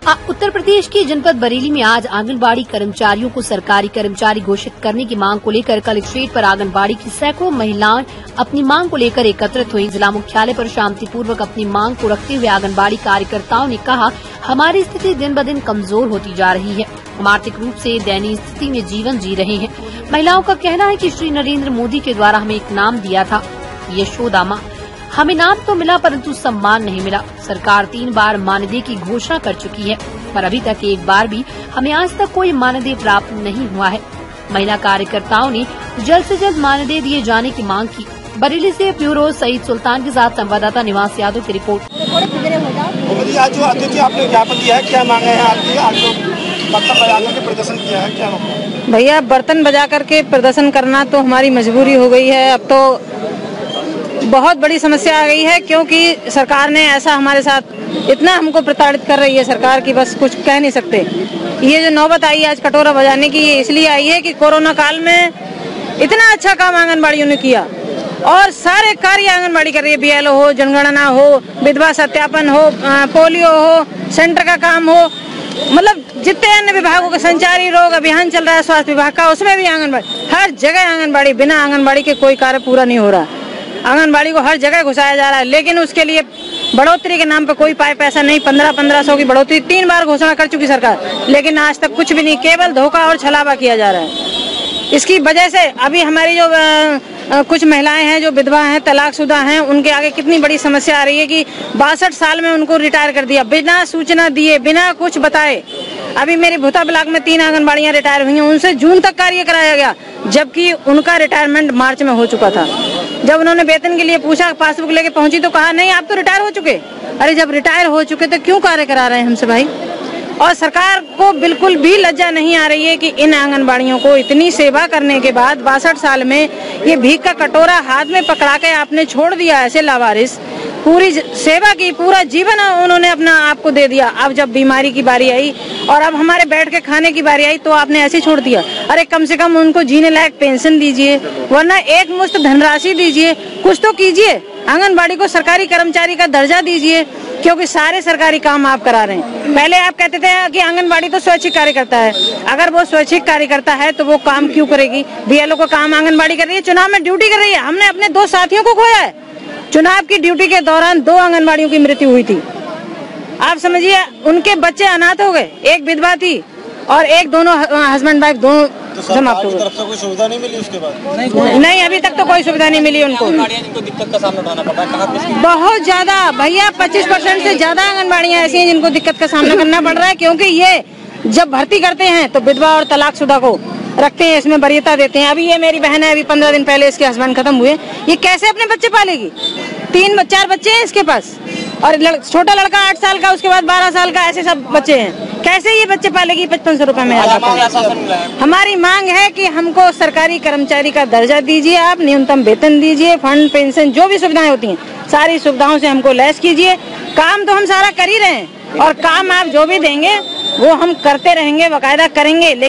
उत्तर प्रदेश के जनपद बरेली में आज आंगनबाड़ी कर्मचारियों को सरकारी कर्मचारी घोषित करने की मांग को लेकर कलेक्ट्रेट पर आंगनबाड़ी की सैकड़ों महिलाएं अपनी मांग को लेकर एकत्रित हुई। जिला मुख्यालय पर शांतिपूर्वक अपनी मांग को रखते हुए आंगनबाड़ी कार्यकर्ताओं ने कहा, हमारी स्थिति दिन ब दिन कमजोर होती जा रही है, हम आर्थिक रूप से दयनीय स्थिति में जीवन जी रहे हैं। महिलाओं का कहना है कि श्री नरेंद्र मोदी के द्वारा हमें एक नाम दिया था, यशोदा मां। हमें नाम तो मिला परंतु सम्मान नहीं मिला। सरकार 3 बार मानदेय की घोषणा कर चुकी है, पर अभी तक एक बार भी हमें आज तक कोई मानदेय प्राप्त नहीं हुआ है। महिला कार्यकर्ताओं ने जल्द से जल्द मानदेय दिए जाने की मांग की। बरेली से ब्यूरो सईद सुल्तान के साथ संवाददाता निवास यादव की रिपोर्ट। आज जो आपने ज्ञापन दिया है, क्या मांगे हैं आपकी? आज बर्तन बजा करके प्रदर्शन किया है, क्या मांगे? भैया, बर्तन बजा करके प्रदर्शन करना तो हमारी मजबूरी हो गई है। अब तो बहुत बड़ी समस्या आ गई है, क्योंकि सरकार ने ऐसा हमारे साथ इतना हमको प्रताड़ित कर रही है सरकार की, बस कुछ कह नहीं सकते। ये जो नौबत आई आज कटोरा बजाने की, ये इसलिए आई है कि कोरोना काल में इतना अच्छा काम आंगनबाड़ियों ने किया और सारे कार्य आंगनबाड़ी कर रही है। BLO हो, जनगणना हो, विधवा सत्यापन हो, पोलियो हो, सेंटर का काम हो, मतलब जितने अन्य विभागों के संचारी रोग अभियान चल रहा है स्वास्थ्य विभाग का, उसमें भी आंगनबाड़ी, हर जगह आंगनबाड़ी। बिना आंगनबाड़ी के कोई कार्य पूरा नहीं हो रहा। आंगनबाड़ी को हर जगह घुसाया जा रहा है, लेकिन उसके लिए बढ़ोतरी के नाम पे कोई पैसा नहीं। 1500 की बढ़ोतरी 3 बार घोषणा कर चुकी सरकार, लेकिन आज तक कुछ भी नहीं, केवल धोखा और छलावा किया जा रहा है। इसकी वजह से अभी हमारी जो कुछ महिलाएं हैं जो विधवा हैं, तलाकशुदा हैं, उनके आगे कितनी बड़ी समस्या आ रही है कि 62 साल में उनको रिटायर कर दिया, बिना सूचना दिए, बिना कुछ बताए। अभी मेरी भूता ब्लॉक में 3 आंगनबाड़ियां रिटायर हुई हैं, उनसे जून तक कार्य कराया गया, जबकि उनका रिटायरमेंट मार्च में हो चुका था। जब उन्होंने वेतन के लिए पूछा, पासबुक लेके पहुंची तो कहा नहीं, आप तो रिटायर हो चुके। अरे जब रिटायर हो चुके तो क्यों कार्य करा रहे हैं हमसे भाई? और सरकार को बिल्कुल भी लज्जा नहीं आ रही है कि इन आंगनबाड़ियों को इतनी सेवा करने के बाद 62 साल में ये भीख का कटोरा हाथ में पकड़ा के आपने छोड़ दिया ऐसे लावारिस। पूरी सेवा की, पूरा जीवन उन्होंने अपना आप को दे दिया। अब जब बीमारी की बारी आई और अब हमारे बैठ के खाने की बारी आई तो आपने ऐसे छोड़ दिया। अरे कम से कम उनको जीने लायक पेंशन दीजिए, वरना एक मुश्त धनराशि दीजिए, कुछ तो कीजिए। आंगनबाड़ी को सरकारी कर्मचारी का दर्जा दीजिए, क्योंकि सारे सरकारी काम आप करा रहे हैं। पहले आप कहते थे कि आंगनबाड़ी तो स्वैच्छिक कार्य करता है। अगर वो स्वैच्छिक कार्य करता है तो वो काम क्यों करेगी? BLO को काम आंगनबाड़ी कर रही है, चुनाव में ड्यूटी कर रही है। हमने अपने 2 साथियों को खोया है। चुनाव की ड्यूटी के दौरान 2 आंगनबाड़ियों की मृत्यु हुई थी। आप समझिए, उनके बच्चे अनाथ हो गए, एक विधवा थी और एक दोनों हस्बैंड वाइफ दोनों समाप्त हो गए। कोई सुविधा नहीं मिली उसके बाद? नहीं, अभी तक तो कोई सुविधा नहीं मिली उनको। जिनको दिक्कत का सामना उठाना पड़ रहा है बहुत ज्यादा भैया, 25% से ज्यादा आंगनबाड़ियां ऐसी हैं जिनको दिक्कत का सामना करना पड़ रहा है, क्योंकि ये जब भर्ती करते हैं तो विधवा और तलाकशुदा को रखते हैं, इसमें वरीयता देते हैं। अभी ये मेरी बहन है, अभी 15 दिन पहले इसके हस्बैंड खत्म हुए, ये कैसे अपने बच्चे पालेगी? 3-4 बच्चे हैं इसके पास, और छोटा लड़का 8 साल का, उसके बाद 12 साल का, ऐसे सब बच्चे हैं। कैसे ये बच्चे पालेगी? 5500 रुपए में हमारी मांग है कि हमको सरकारी कर्मचारी का दर्जा दीजिए, आप न्यूनतम वेतन दीजिए, फंड, पेंशन, जो भी सुविधाएं होती हैं सारी सुविधाओं से हमको लैस कीजिए। काम तो हम सारा कर ही रहे हैं, और काम आप जो भी देंगे वो हम करते रहेंगे, बाकायदा करेंगे।